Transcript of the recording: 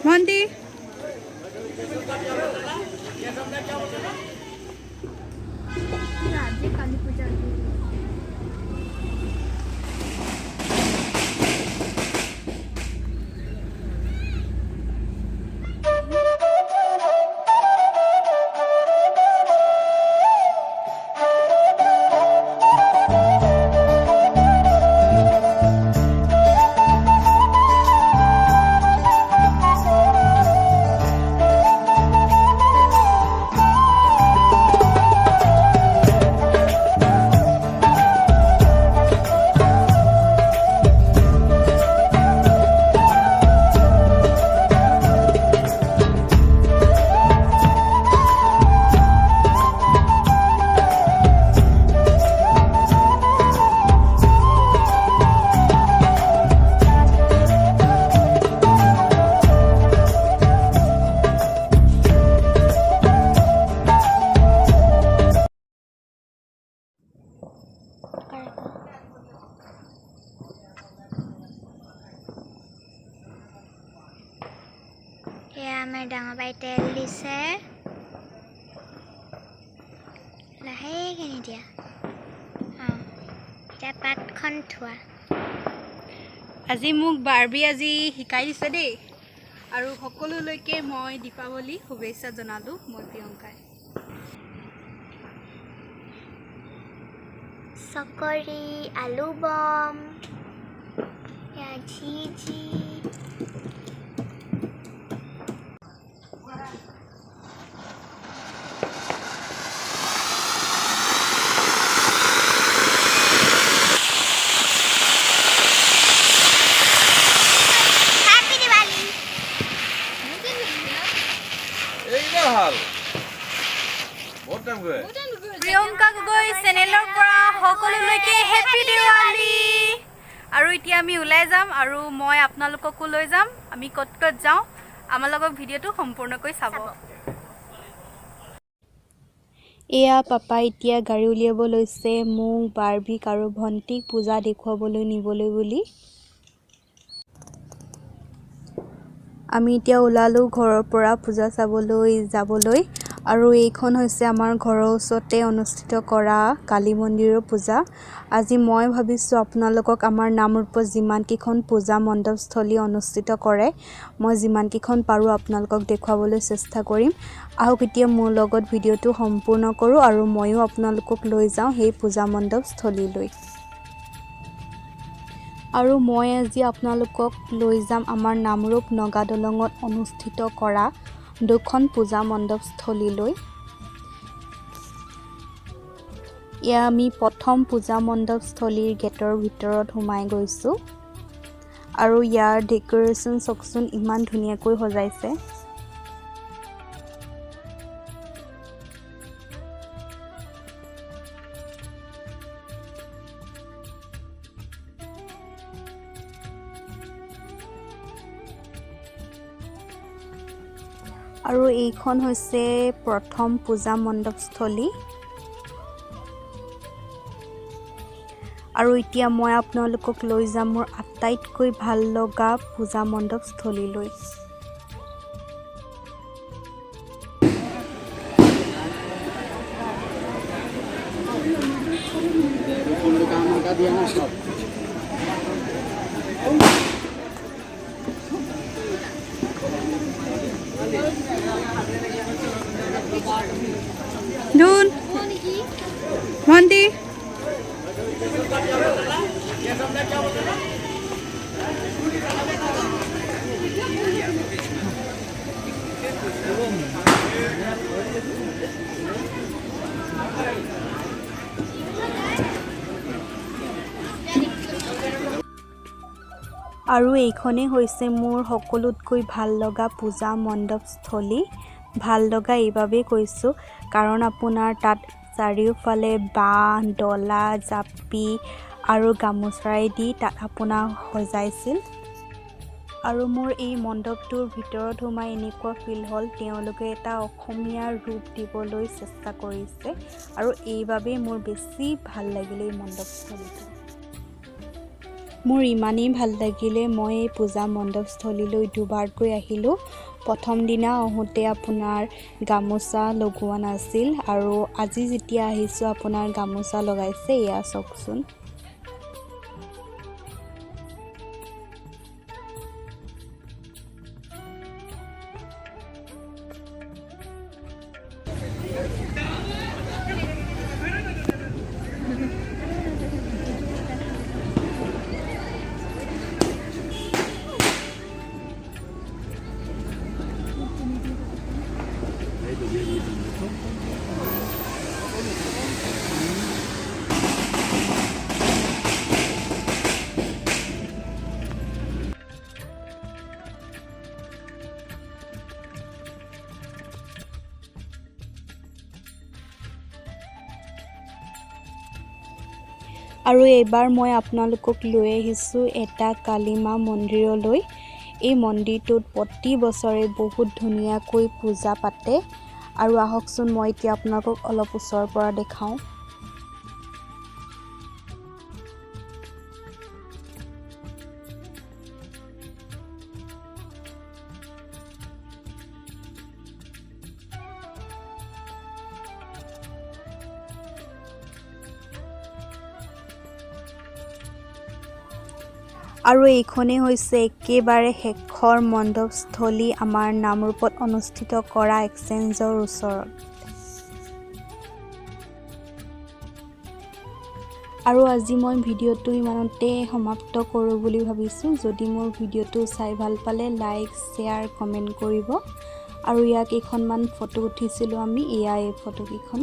ভন্টি আজি কালী পূজা আমাৰ ডাঙৰ বাই তেল দিছে লাহেখিনি দিয়া এতিয়া পাতখন থোৱা আজি মোক বাৰ্বি আজি শিকাই দিছে দেই আৰু সকলোলৈকে মই দীপাৱলী শুভেচ্ছা জনালো মই প্ৰিয়ংকাই চকৰি আলু বম ঝিঝি প্ৰিয়ংকা গগৈ চেনেলৰ পৰা সকলোলৈকে হেপী দিৱালী আৰু এতিয়া আমি ওলাই যাম আৰু মই আপোনালোককো লৈ যাম আমি ক'ত ক'ত যাওঁ আমাৰ লগত ভিডিঅ'টো সম্পূৰ্ণকৈ চাব এয়া পাপা এতিয়া গাড়ী উলিয়াব লৈছে মোক বাৰ্বিক আৰু ভণ্টিক পূজা দেখুৱাবলৈ নিবলৈ বুলি আমি এতিয়া ওলালো ঘৰৰ পৰা পূজা চাবলৈ যাবলৈ আৰু এইখন হৈছে আমাৰ ঘৰৰ ওচৰতে অনুষ্ঠিত কৰা কালী মন্দিৰৰ পূজা আজি মই ভাবিছোঁ আপোনালোকক আমাৰ নামৰূপত যিমানকেইখন পূজা মণ্ডপস্থলী অনুষ্ঠিত কৰে মই যিমানকেইখন পাৰোঁ আপোনালোকক দেখুৱাবলৈ চেষ্টা কৰিম আহক এতিয়া মোৰ লগত ভিডিঅ'টো সম্পূৰ্ণ কৰোঁ আৰু ময়ো আপোনালোকক লৈ যাওঁ সেই পূজা মণ্ডপস্থলীলৈ আৰু মই আজি আপোনালোকক লৈ যাম আমাৰ নামৰূপ নগা দলঙত অনুষ্ঠিত কৰা দুখন পূজা মণ্ডপস্থলীলৈ এয়া আমি প্ৰথম পূজা মণ্ডপস্থলীৰ গেটৰ ভিতৰত সোমাই গৈছোঁ আৰু ইয়াৰ ডেকোৰেশ্যন চকচোন ইমান ধুনীয়াকৈ সজাইছে আৰু এইখন হৈছে প্ৰথম পূজা মণ্ডপস্থলী আৰু এতিয়া মই আপোনালোকক লৈ যাম মোৰ আটাইতকৈ ভাল লগা পূজা মণ্ডপস্থলীলৈ Dun, Monty. আৰু এইখনেই হৈছে মোৰ সকলোতকৈ ভাল লগা পূজা মণ্ডপস্থলী ভাল লগা এইবাবেই কৈছোঁ কাৰণ আপোনাৰ তাত চাৰিওফালে বাঁহ ডলা জাপি আৰু গামোচাৰে দি তাত আপোনাৰ সজাইছিল আৰু মোৰ এই মণ্ডপটোৰ ভিতৰত সোমাই এনেকুৱা ফিল হ'ল তেওঁলোকে এটা অসমীয়া ৰূপ দিবলৈ চেষ্টা কৰিছে আৰু এইবাবেই মোৰ বেছি ভাল লাগিলে এই মণ্ডপস্থলীটো মোৰ ইমানেই ভাল লাগিলে মই এই পূজা মণ্ডপস্থলীলৈ দুবাৰকৈ আহিলোঁ। প্ৰথম দিনা আহোঁতে আপোনাৰ গামোচা লগোৱা নাছিল আৰু আজি যেতিয়া আহিছোঁ আপোনাৰ গামোচা লগাইছে, এয়া চাওকচোন। আৰু এইবাৰ মই আপোনালোকক লৈ আহিছোঁ এটা কালী মা মন্দিৰলৈ। এই মন্দিৰটোত প্ৰতি বছৰে বহুত ধুনীয়াকৈ পূজা পাতে। আৰু আহকচোন মই এতিয়া আপোনালোকক অলপ ওচৰৰ পৰা দেখাওঁ। আৰু এইখনেই হৈছে একেবাৰে শেষৰ মণ্ডপস্থলী আমাৰ নামৰূপত অনুষ্ঠিত কৰা এক্সচেঞ্জৰ ওচৰত। আৰু আজি মই ভিডিঅ'টো ইমানতে সমাপ্ত কৰোঁ বুলি ভাবিছোঁ। যদি মোৰ ভিডিঅ'টো চাই ভাল পালে লাইক, শ্বেয়াৰ, কমেণ্ট কৰিব। আৰু ইয়াত কেইখনমান ফটো উঠিছিলোঁ আমি, এয়া এই ফটোকেইখন।